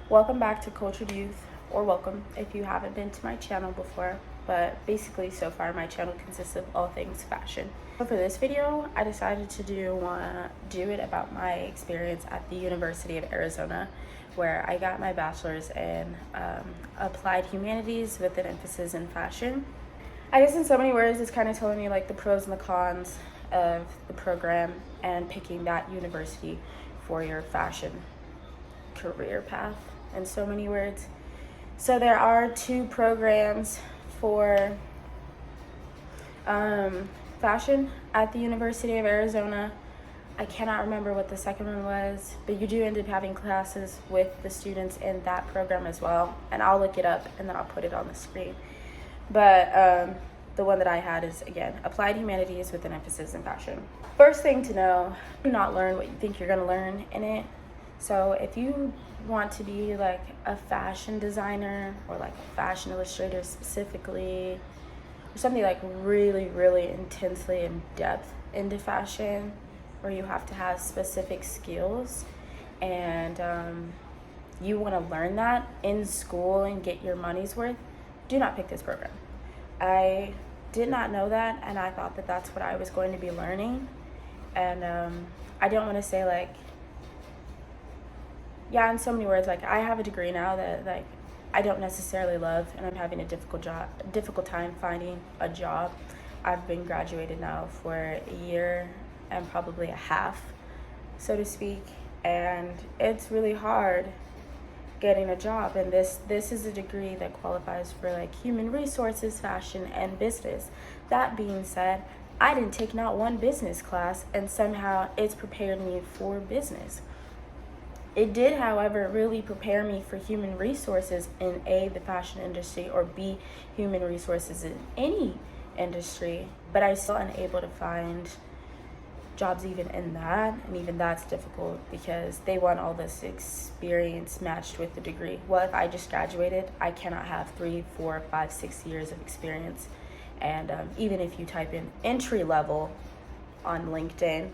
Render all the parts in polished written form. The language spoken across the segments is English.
Welcome back to Cultured Youth, or welcome if you haven't been to my channel before, but basically so far my channel consists of all things fashion. So for this video, I decided to do it about my experience at the University of Arizona, where I got my bachelor's in applied humanities with an emphasis in fashion. I guess in so many words, it's kind of telling me like the pros and the cons of the program and picking that university for your fashion career path in so many words. So there are two programs for fashion at the University of Arizona. I cannot remember what the second one was, but you do end up having classes with the students in that program as well. And I'll look it up and then I'll put it on the screen. But the one that I had is, again, applied humanities with an emphasis in fashion. First thing to know, do not learn what you think you're going to learn in it. So if you want to be like a fashion designer or like a fashion illustrator specifically, or something like really, really intensely in depth into fashion, where you have to have specific skills and you want to learn that in school and get your money's worth, do not pick this program. I did not know that, and I thought that that's what I was going to be learning. And I don't want to say like, yeah, in so many words, like I have a degree now that like I don't necessarily love, and I'm having a difficult time finding a job. I've been graduated now for a year and probably a half, so to speak, and it's really hard getting a job. And this is a degree that qualifies for like human resources, fashion, and business. That being said, I didn't take not one business class, and somehow it's prepared me for business. It did, however, really prepare me for human resources in A, the fashion industry, or B, human resources in any industry, but I still unable to find jobs even in that, and even that's difficult because they want all this experience matched with the degree. Well, if I just graduated, I cannot have 3, 4, 5, 6 years of experience, and even if you type in entry level on LinkedIn,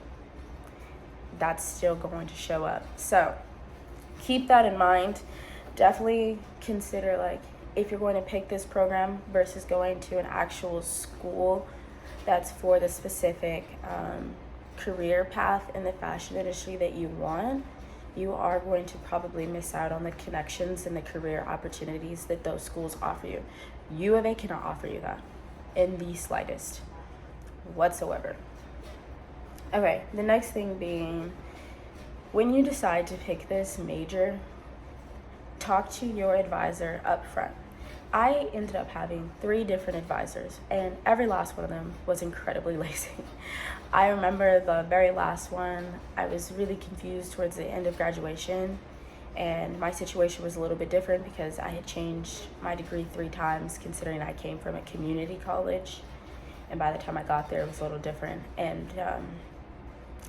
that's still going to show up. So keep that in mind. Definitely consider like if you're going to pick this program versus going to an actual school that's for the specific career path in the fashion industry that you want, you are going to probably miss out on the connections and the career opportunities that those schools offer you. U of A cannot offer you that in the slightest whatsoever. Okay, the next thing being, when you decide to pick this major, talk to your advisor up front. I ended up having 3 different advisors, and every last one of them was incredibly lazy. I remember the very last one, I was really confused towards the end of graduation, and my situation was a little bit different because I had changed my degree 3 times, considering I came from a community college, and by the time I got there, it was a little different. And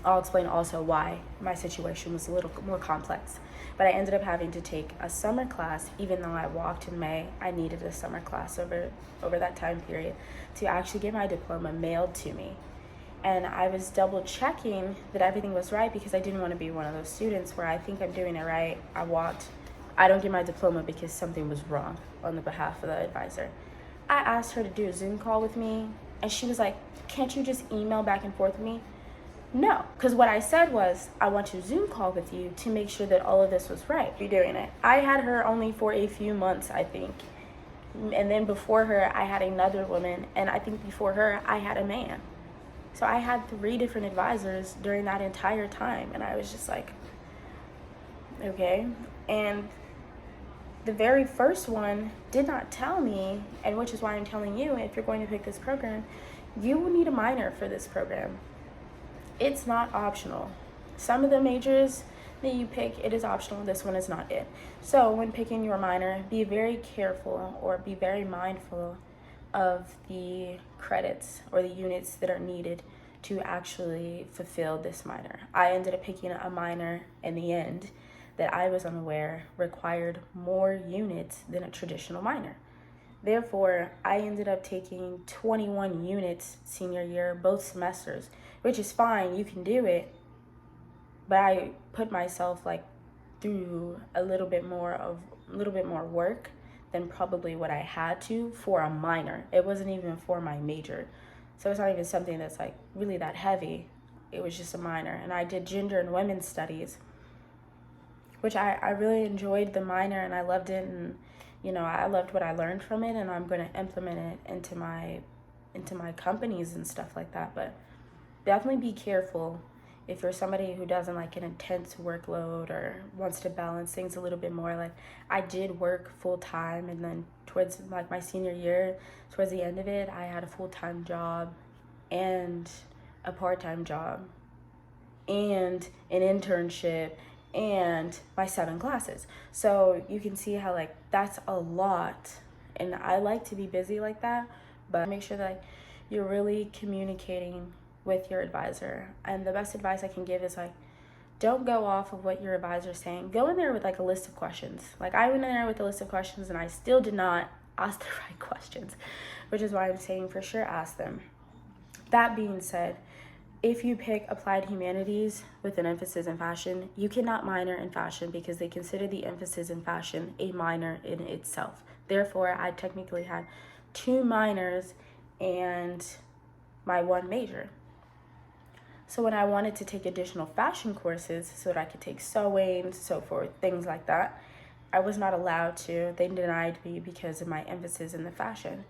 I'll explain also why my situation was a little more complex. But I ended up having to take a summer class. Even though I walked in May, I needed a summer class over that time period to actually get my diploma mailed to me. And I was double checking that everything was right because I didn't want to be one of those students where I think I'm doing it right. I don't get my diploma because something was wrong on the behalf of the advisor. I asked her to do a Zoom call with me, and she was like, "Can't you just email back and forth with me?" No, because what I said was, I want to Zoom call with you to make sure that all of this was right. You're doing it. I had her only for a few months, I think. And then before her, I had another woman. And I think before her, I had a man. So I had 3 different advisors during that entire time. And I was just like, okay. And the very first one did not tell me, and which is why I'm telling you, if you're going to pick this program, you will need a minor for this program. It's not optional. Some of the majors that you pick, it is optional. This one is not it. So when picking your minor, be very careful or be very mindful of the credits or the units that are needed to actually fulfill this minor. I ended up picking a minor in the end that I was unaware required more units than a traditional minor. Therefore, I ended up taking 21 units senior year, both semesters, which is fine, you can do it. But I put myself like through a little bit more work than probably what I had to for a minor. It wasn't even for my major. So it's not even something that's like really that heavy. It was just a minor. And I did gender and women's studies, which I really enjoyed the minor and I loved it, and I loved what I learned from it, and I'm going to implement it into my companies and stuff like that. But definitely be careful if you're somebody who doesn't like an intense workload or wants to balance things a little bit more. Like, I did work full time, and then towards like my senior year, towards the end of it, I had a full-time job and a part-time job and an internship and my 7 classes. So you can see how like that's a lot, and I like to be busy like that, but make sure that you're really communicating with your advisor. And the best advice I can give is like, don't go off of what your advisor is saying. Go in there with like a list of questions. Like, I went in there with a list of questions and I still did not ask the right questions, which is why I'm saying for sure ask them. That being said, if you pick applied humanities with an emphasis in fashion, you cannot minor in fashion because they consider the emphasis in fashion a minor in itself. Therefore, I technically had 2 minors and my 1 major. So when I wanted to take additional fashion courses so that I could take sewing, so forth, things like that, I was not allowed to. They denied me because of my emphasis in the fashion.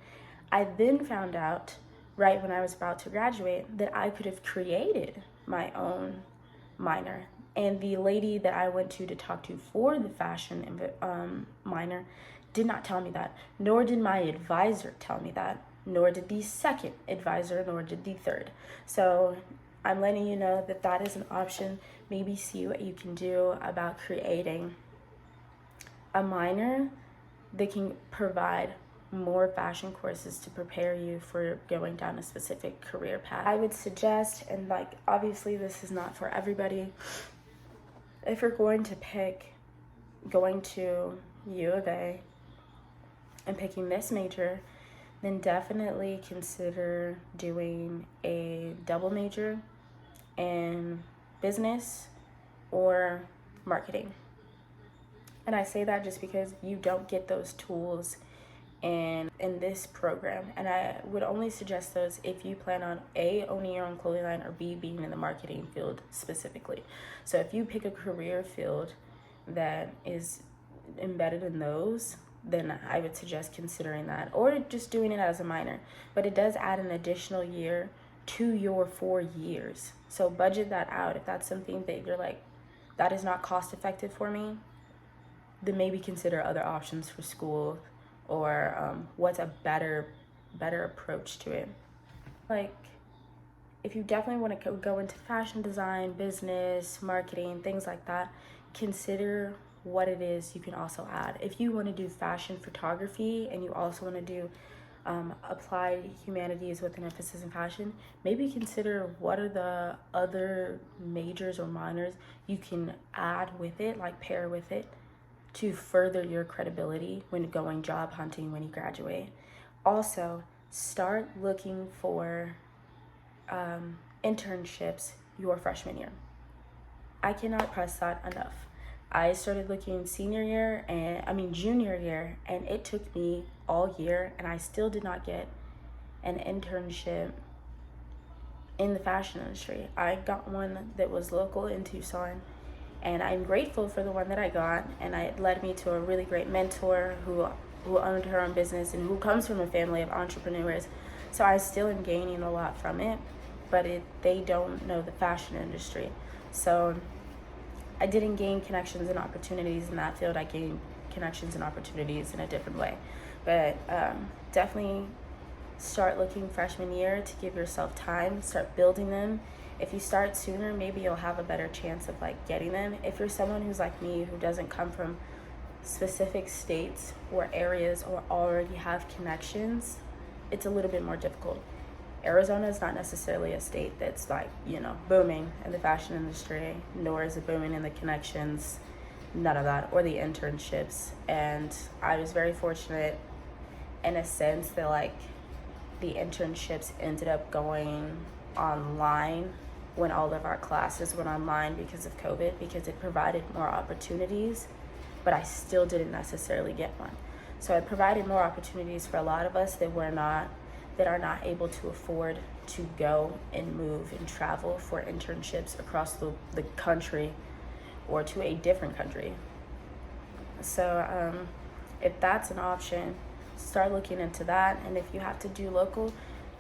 I then found out right when I was about to graduate that I could have created my own minor. And the lady that I went to talk to for the fashion minor did not tell me that, nor did my advisor tell me that, nor did the second advisor, nor did the third. So I'm letting you know that that is an option. Maybe see what you can do about creating a minor that can provide more fashion courses to prepare you for going down a specific career path. I would suggest, and like obviously this is not for everybody, if you're going to pick going to U of A and picking this major, then definitely consider doing a double major in business or marketing. And I say that just because you don't get those tools in this program, and I would only suggest those if you plan on A, owning your own clothing line, or B, being in the marketing field specifically. So if you pick a career field that is embedded in those, then I would suggest considering that, or just doing it as a minor. But it does add an additional year to your 4 years. So budget that out. If that's something that you're like, that is not cost effective for me, then maybe consider other options for school, or what's a better approach to it. Like, if you definitely want to go into fashion design, business, marketing, things like that, consider what it is you can also add. If you want to do fashion photography and you also want to do applied humanities with an emphasis in fashion, maybe consider what are the other majors or minors you can add with it, like pair with it, to further your credibility when going job hunting when you graduate. Also, start looking for internships your freshman year. I cannot press that enough. I started looking junior year, and it took me all year, and I still did not get an internship in the fashion industry. I got one that was local in Tucson, and I'm grateful for the one that I got, and it led me to a really great mentor who owned her own business and who comes from a family of entrepreneurs. So I still am gaining a lot from it, but they don't know the fashion industry. So I didn't gain connections and opportunities in that field. I gained connections and opportunities in a different way. But definitely start looking freshman year to give yourself time, start building them. If you start sooner, maybe you'll have a better chance of like getting them. If you're someone who's like me, who doesn't come from specific states or areas or already have connections, it's a little bit more difficult. Arizona is not necessarily a state that's like, booming in the fashion industry, nor is it booming in the connections, none of that, or the internships. And I was very fortunate in a sense that like the internships ended up going online when all of our classes went online because of COVID, because it provided more opportunities, but I still didn't necessarily get one. So it provided more opportunities for a lot of us that are not able to afford to go and move and travel for internships across the country or to a different country. So if that's an option, start looking into that. And if you have to do local,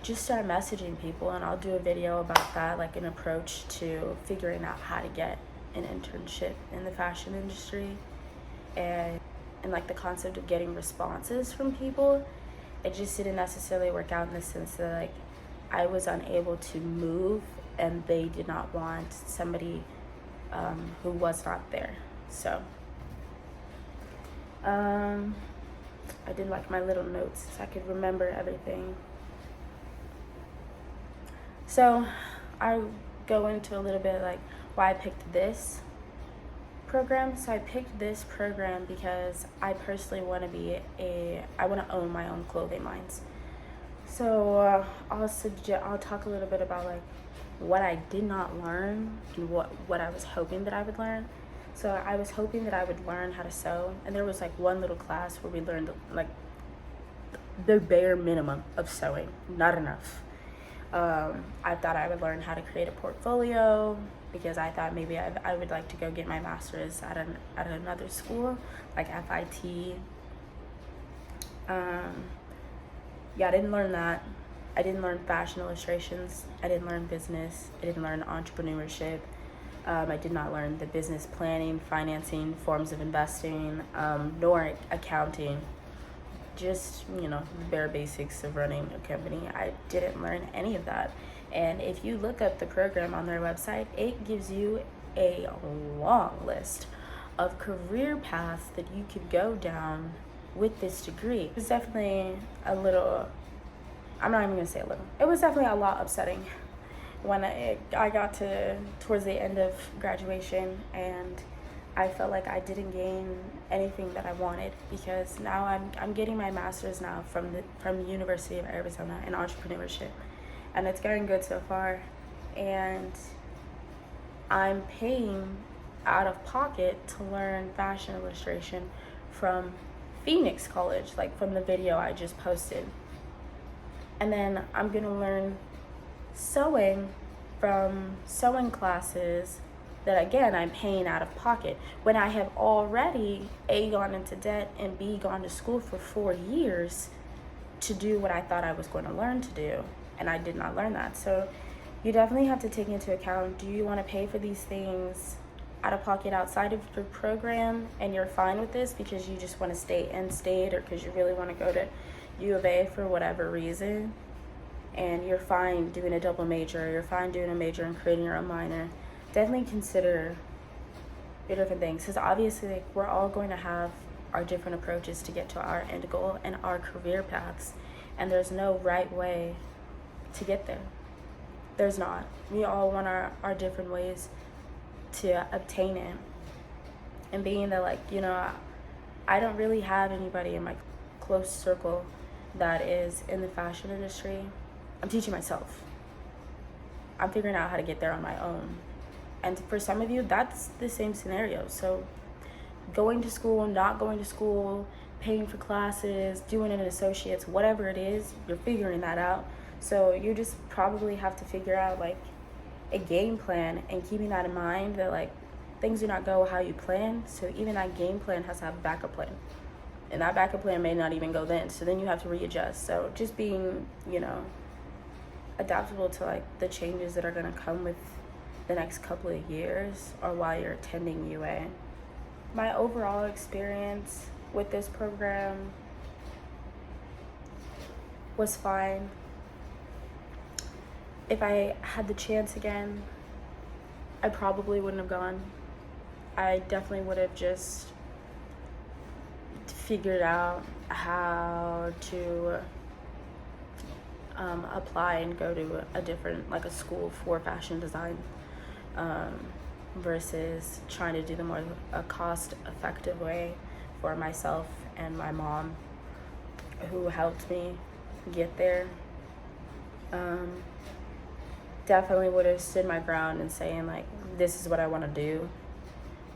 just start messaging people, and I'll do a video about that, like an approach to figuring out how to get an internship in the fashion industry, and like the concept of getting responses from people. It just didn't necessarily work out in the sense that like I was unable to move and they did not want somebody who was not there. So I did like my little notes so I could remember everything. So I go into a little bit like why I picked this program. So I picked this program because I personally want to own my own clothing lines. So I'll talk a little bit about like what I did not learn and what I was hoping that I would learn. So I was hoping that I would learn how to sew, and there was like one little class where we learned like the bare minimum of sewing, not enough. I thought I would learn how to create a portfolio because I thought maybe I would like to go get my master's at another school like FIT. Yeah, I didn't learn that. I didn't learn fashion illustrations. I didn't learn business. I didn't learn entrepreneurship. I did not learn the business planning, financing, forms of investing, nor accounting. Just, the bare basics of running a company. I didn't learn any of that. And if you look up the program on their website, it gives you a long list of career paths that you could go down with this degree. It was definitely I'm not even gonna say a little. It was definitely a lot upsetting when I got towards the end of graduation, and I felt like I didn't gain anything that I wanted, because now I'm getting my master's now from the University of Arizona in entrepreneurship, and it's going good so far. And I'm paying out of pocket to learn fashion illustration from Phoenix College, like from the video I just posted. And then I'm gonna learn sewing from sewing classes that, again, I'm paying out of pocket when I have already A, gone into debt, and B, gone to school for 4 years to do what I thought I was going to learn to do, and I did not learn that. So you definitely have to take into account, do you want to pay for these things out of pocket outside of your program, and you're fine with this because you just want to stay in state, or because you really want to go to U of A for whatever reason, and you're fine doing a double major, you're fine doing a major and creating your own minor. Definitely consider your different things, because obviously like, we're all going to have our different approaches to get to our end goal and our career paths, and there's no right way to get there. There's not. We all want our different ways to obtain it. And being that I don't really have anybody in my close circle that is in the fashion industry, I'm teaching myself. I'm figuring out how to get there on my own. And for some of you, that's the same scenario. So going to school, not going to school, paying for classes, doing an associate's, whatever it is, you're figuring that out. So you just probably have to figure out like a game plan, and keeping that in mind that like things do not go how you plan. So even that game plan has to have a backup plan. And that backup plan may not even go then. So then you have to readjust. So just being, adaptable to like the changes that are going to come with the next couple of years or while you're attending UA. My overall experience with this program was fine. If I had the chance again, I probably wouldn't have gone. I definitely would have just figured out how to apply and go to a different, like a school for fashion design, versus trying to do the more cost-effective way for myself and my mom, who helped me get there. definitely would have stood my ground and saying like, this is what I want to do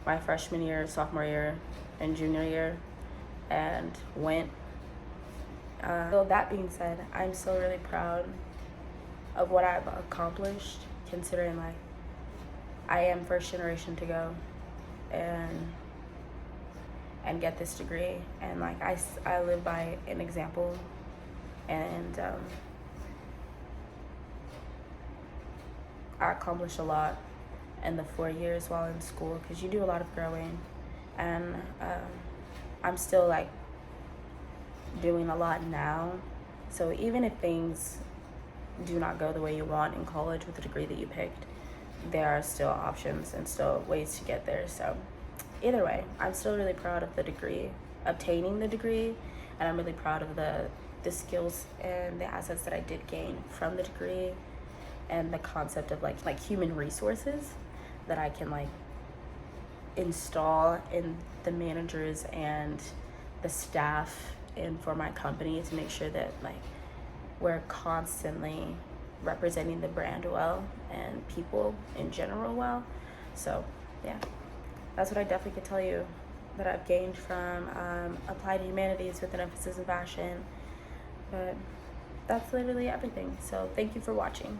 my freshman year, sophomore year, and junior year, and went. So that being said, I'm still really proud of what I've accomplished, considering like I am first generation to go and get this degree, and like I live by an example, and I accomplished a lot in the 4 years while in school, because you do a lot of growing, and I'm still like doing a lot now. So even if things do not go the way you want in college with the degree that you picked, there are still options and still ways to get there. So either way, I'm still really proud of the degree, obtaining the degree, and I'm really proud of the skills and the assets that I did gain from the degree, and the concept of like human resources that I can like install in the managers and the staff and for my company, to make sure that like we're constantly representing the brand well and people in general well. So yeah, that's what I definitely could tell you that I've gained from applied humanities with an emphasis in fashion. But that's literally everything. So thank you for watching.